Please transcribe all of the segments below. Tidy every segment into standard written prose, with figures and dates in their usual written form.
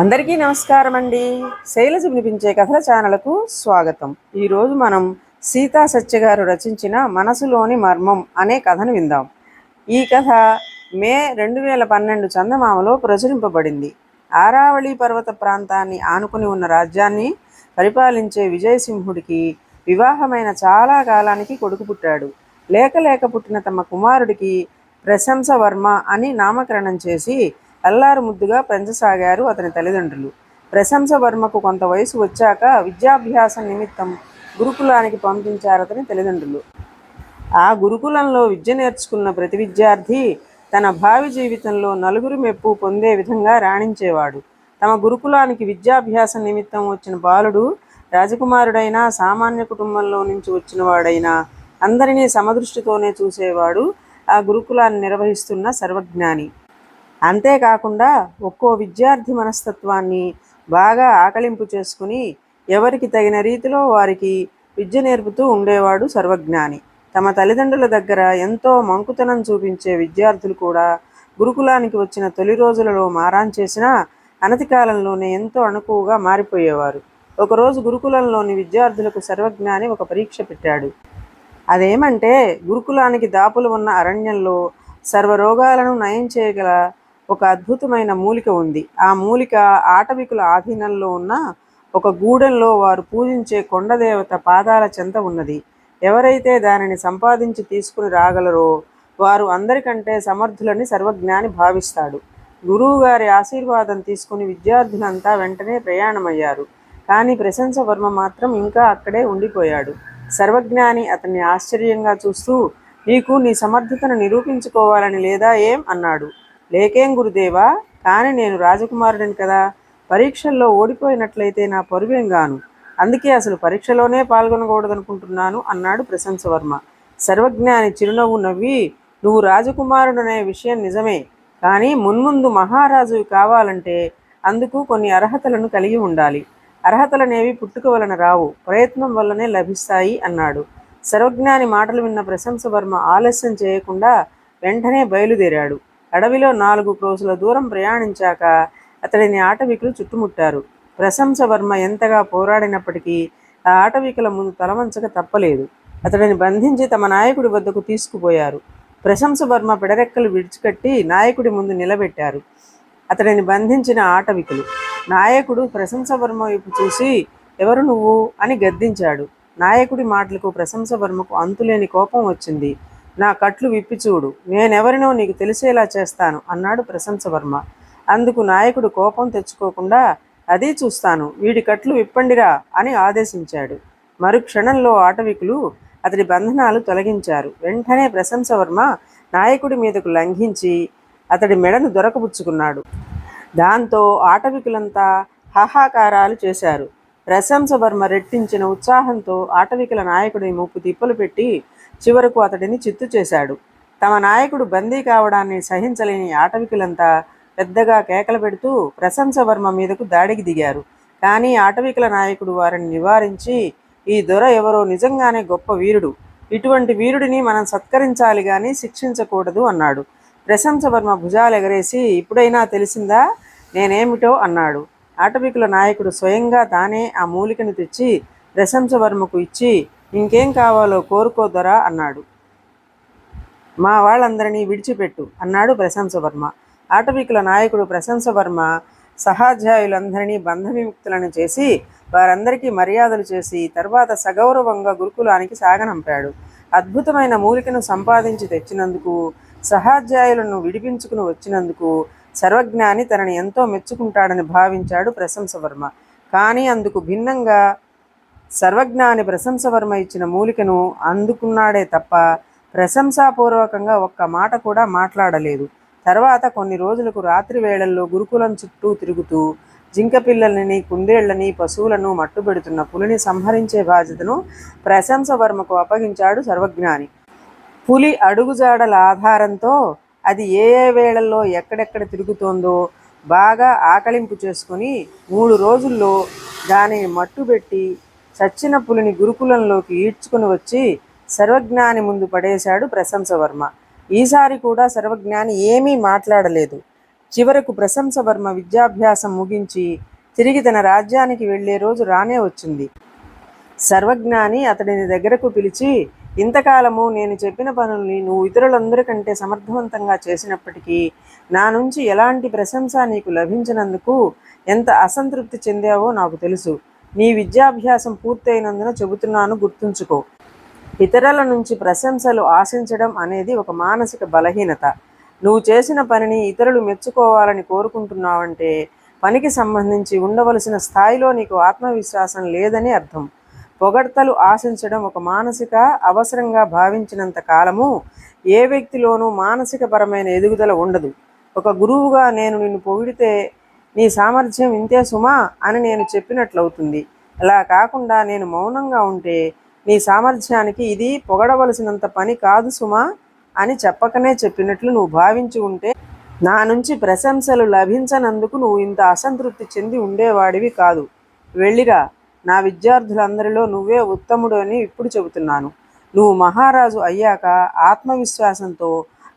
అందరికీ నమస్కారం అండి. శైలజ వినిపించే కథల ఛానల్కు స్వాగతం. ఈరోజు మనం సీతా సత్య గారు రచించిన మనసులోని మర్మం అనే కథను విందాం. ఈ కథ మే 2012 చందమామలో ప్రచురింపబడింది. ఆరావళి పర్వత ప్రాంతాన్ని ఆనుకుని ఉన్న రాజ్యాన్ని పరిపాలించే విజయసింహుడికి వివాహమైన చాలా కాలానికి కొడుకు పుట్టాడు. లేక పుట్టిన తమ కుమారుడికి ప్రశంసవర్మ అని నామకరణం చేసి అల్లారు ముద్దుగా పెంచసాగారు అతని తల్లిదండ్రులు. ప్రశంసవర్మకు కొంత వయసు వచ్చాక విద్యాభ్యాసం నిమిత్తం గురుకులానికి పంపించారు అతని తల్లిదండ్రులు. ఆ గురుకులంలో విద్య నేర్చుకున్న ప్రతి విద్యార్థి తన భావి జీవితంలో నలుగురి మెప్పు పొందే విధంగా రాణించేవాడు. తమ గురుకులానికి విద్యాభ్యాసం నిమిత్తం వచ్చిన బాలుడు రాజకుమారుడైనా సామాన్య కుటుంబంలో నుంచి వచ్చిన వాడైనా అందరినీ సమదృష్టితోనే చూసేవాడు ఆ గురుకులాన్ని నిర్వహిస్తున్న సర్వజ్ఞాని. అంతేకాకుండా ఒక్కో విద్యార్థి మనస్తత్వాన్ని బాగా ఆకలింపు చేసుకుని ఎవరికి తగిన రీతిలో వారికి విద్య నేర్పుతూ ఉండేవాడు సర్వజ్ఞాని. తమ తల్లిదండ్రుల దగ్గర ఎంతో మంకుతనం చూపించే విద్యార్థులు కూడా గురుకులానికి వచ్చిన తొలి రోజులలో మారాన్ చేసినా అనతి కాలంలోనే ఎంతో అణుకువగా మారిపోయేవారు. ఒకరోజు గురుకులంలోని విద్యార్థులకు సర్వజ్ఞాని ఒక పరీక్ష పెట్టాడు. అదేమంటే గురుకులానికి దాపులు ఉన్న అరణ్యంలో సర్వరోగాలను నయం చేయగల ఒక అద్భుతమైన మూలిక ఉంది. ఆ మూలిక ఆటవికుల ఆధీనంలో ఉన్న ఒక గూడెంలో వారు పూజించే కొండదేవత పాదాల చెంత ఉన్నది. ఎవరైతే దానిని సంపాదించి తీసుకుని రాగలరో వారు అందరికంటే సమర్థులని సర్వజ్ఞాని భావిస్తాడు. గురువుగారి ఆశీర్వాదం తీసుకుని విద్యార్థులంతా వెంటనే ప్రయాణమయ్యారు. కానీ ప్రశంసవర్మ మాత్రం ఇంకా అక్కడే ఉండిపోయాడు. సర్వజ్ఞాని అతన్ని ఆశ్చర్యంగా చూస్తూ, నీకు నీ సమర్థతను నిరూపించుకోవాలని లేదా ఏం అన్నాడు. లేకేం గురుదేవా, కానీ నేను రాజకుమారుడిని కదా, పరీక్షల్లో ఓడిపోయినట్లయితే నా పరువేం గాను, అందుకే అసలు పరీక్షలోనే పాల్గొనకూడదనుకుంటున్నాను అన్నాడు ప్రశంసవర్మ. సర్వజ్ఞాని చిరునవ్వు నవ్వి, నువ్వు రాజకుమారుడనే విషయం నిజమే, కానీ మున్ముందు మహారాజువి కావాలంటే అందుకు కొన్ని అర్హతలను కలిగి ఉండాలి. అర్హతలనేవి పుట్టుక వలన రావు, ప్రయత్నం వల్లనే లభిస్తాయి అన్నాడు. సర్వజ్ఞాని మాటలు విన్న ప్రశంసవర్మ ఆలస్యం చేయకుండా వెంటనే బయలుదేరాడు. అడవిలో 4 క్రోసుల దూరం ప్రయాణించాక అతడిని ఆటవికులు చుట్టుముట్టారు. ప్రశంసవర్మ ఎంతగా పోరాడినప్పటికీ ఆ ఆటవికుల ముందు తలవంచక తప్పలేదు. అతడిని బంధించి తమ నాయకుడి వద్దకు తీసుకుపోయారు. ప్రశంసవర్మ పెడరెక్కలు విడిచికట్టి నాయకుడి ముందు నిలబెట్టారు. అతడిని బంధించిన ఆటవికులు. నాయకుడు ప్రశంసవర్మ వైపు చూసి, ఎవరు నువ్వు అని గద్దించాడు. నాయకుడి మాటలకు ప్రశంసవర్మకు అంతులేని కోపం వచ్చింది. నా కట్లు విప్పి చూడు, నేనెవరినో నీకు తెలిసేలా చేస్తాను అన్నాడు ప్రశంసవర్మ. అందుకు నాయకుడు కోపం తెచ్చుకోకుండా, అదీ చూస్తాను, వీడి కట్లు విప్పండిరా అని ఆదేశించాడు. మరుక్షణంలో ఆటవికులు అతడి బంధనాలు తొలగించారు. వెంటనే ప్రశంసవర్మ నాయకుడి మీదకు లంఘించి అతడి మెడను దొరకబుచ్చుకున్నాడు. దాంతో ఆటవికులంతా హాహాకారాలు చేశారు. ప్రశంసవర్మ రెట్టించిన ఉత్సాహంతో ఆటవికుల నాయకుడిని ముప్పు తిప్పలు పెట్టి చివరకు అతడిని చిత్తు చేశాడు. తమ నాయకుడు బందీ కావడాన్ని సహించలేని ఆటవికులంతా పెద్దగా కేకలు పెడుతూ ప్రశంసవర్మ మీదకు దాడికి దిగారు. కానీ ఆటవికుల నాయకుడు వారిని నివారించి, ఈ దొర ఎవరో నిజంగానే గొప్ప వీరుడు, ఇటువంటి వీరుడిని మనం సత్కరించాలి కానీ శిక్షించకూడదు అన్నాడు. ప్రశంసవర్మ భుజాలు ఎగరేసి, ఇప్పుడైనా తెలిసిందా నేనేమిటో అన్నాడు. ఆటవికుల నాయకుడు స్వయంగా తానే ఆ మూలికను తెచ్చి ప్రశంసవర్మకు ఇచ్చి, ఇంకేం కావాలో కోరుకోదరా అన్నాడు. మా వాళ్ళందరినీ విడిచిపెట్టు అన్నాడు ప్రశంసవర్మ. ఆటవికుల నాయకుడు ప్రశంసవర్మ సహాధ్యాయులందరినీ బంధవిముక్తులను చేసి వారందరికీ మర్యాదలు చేసి తర్వాత సగౌరవంగా గురుకులానికి సాగనంపాడు. అద్భుతమైన మూలికను సంపాదించి తెచ్చినందుకు, సహాధ్యాయులను విడిపించుకుని వచ్చినందుకు సర్వజ్ఞాని తనని ఎంతో మెచ్చుకుంటాడని భావించాడు ప్రశంసవర్మ. కానీ అందుకు భిన్నంగా సర్వజ్ఞాని ప్రశంసవర్మ ఇచ్చిన మూలికను అందుకున్నాడే తప్ప ప్రశంసాపూర్వకంగా ఒక్క మాట కూడా మాట్లాడలేదు. తర్వాత కొన్ని రోజులకు రాత్రి వేళల్లో గురుకులం చుట్టూ తిరుగుతూ జింక పిల్లల్ని, కుందేళ్లని, పశువులను మట్టుబెడుతున్న పులిని సంహరించే బాధ్యతను ప్రశంసవర్మకు అప్పగించాడు సర్వజ్ఞాని. పులి అడుగుజాడల ఆధారంతో అది ఏ ఏ వేళల్లో ఎక్కడెక్కడ తిరుగుతోందో బాగా ఆకలింపు చేసుకుని 3 రోజుల్లో దానిని మట్టుబెట్టి చచ్చిన పులిని గురుకులంలోకి ఈడ్చుకుని వచ్చి సర్వజ్ఞాని ముందు పడేశాడు ప్రశంసవర్మ. ఈసారి కూడా సర్వజ్ఞాని ఏమీ మాట్లాడలేదు. చివరకు ప్రశంసవర్మ విద్యాభ్యాసం ముగించి తిరిగి తన రాజ్యానికి వెళ్లే రోజు రానే వచ్చింది. సర్వజ్ఞాని అతడిని దగ్గరకు పిలిచి, ఇంతకాలము నేను చెప్పిన పనుల్ని నువ్వు ఇతరులందరికంటే సమర్థవంతంగా చేసినప్పటికీ నా నుంచి ఎలాంటి ప్రశంస నీకు లభించినందుకు ఎంత అసంతృప్తి చెందావో నాకు తెలుసు. నీ విద్యాభ్యాసం పూర్తయినందున చెబుతున్నాను, గుర్తుంచుకో. ఇతరుల నుంచి ప్రశంసలు ఆశించడం అనేది ఒక మానసిక బలహీనత. నువ్వు చేసిన పనిని ఇతరులు మెచ్చుకోవాలని కోరుకుంటున్నావంటే పనికి సంబంధించి ఉండవలసిన స్థాయిలో నీకు ఆత్మవిశ్వాసం లేదని అర్థం. పొగడ్తలు ఆశించడం ఒక మానసిక అవసరంగా భావించినంత కాలము ఏ వ్యక్తిలోనూ మానసికపరమైన ఎదుగుదల ఉండదు. ఒక గురువుగా నేను నిన్ను పొగిడితే నీ సామర్థ్యం ఇంతే సుమా అని నేను చెప్పినట్లవుతుంది. అలా కాకుండా నేను మౌనంగా ఉంటే నీ సామర్థ్యానికి ఇది పొగడవలసినంత పని కాదు సుమా అని చెప్పకనే చెప్పినట్లు నువ్వు భావించి ఉంటే నా నుంచి ప్రశంసలు లభించనందుకు నువ్వు ఇంత అసంతృప్తి చెంది ఉండేవాడివి కాదు. వెళ్ళిరా. నా విద్యార్థులందరిలో నువ్వే ఉత్తముడు అని ఇప్పుడు చెబుతున్నాను. నువ్వు మహారాజు అయ్యాక ఆత్మవిశ్వాసంతో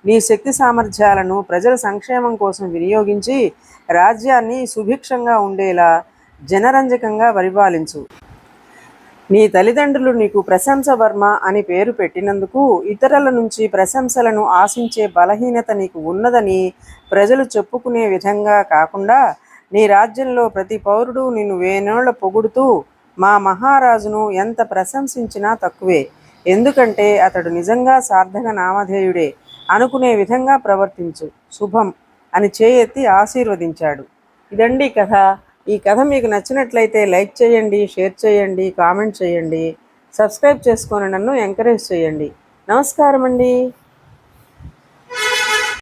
నీ శక్తి సామర్థ్యాలను ప్రజల సంక్షేమం కోసం వినియోగించి రాజ్యాన్ని సుభిక్షంగా ఉండేలా జనరంజకంగా పరిపాలించు. నీ తల్లిదండ్రులు నీకు ప్రశంసవర్మ అని పేరు పెట్టినందుకు ఇతరుల నుంచి ప్రశంసలను ఆశించే బలహీనత నీకు ఉన్నదని ప్రజలు చెప్పుకునే విధంగా కాకుండా నీ రాజ్యంలో ప్రతి పౌరుడు నిన్ను వేనోళ్ల పొగుడుతూ మా మహారాజును ఎంత ప్రశంసించినా తక్కువే, ఎందుకంటే అతడు నిజంగా సార్థక నామధేయుడే అనుకునే విధంగా ప్రవర్తించు. శుభం అని చేయెత్తి ఆశీర్వదించాడు. ఇదండి కథ. ఈ కథ మీకు నచ్చినట్లయితే లైక్ చేయండి, షేర్ చేయండి, కామెంట్ చేయండి, సబ్స్క్రైబ్ చేసుకొని నన్ను ఎంకరేజ్ చేయండి. నమస్కారం అండి.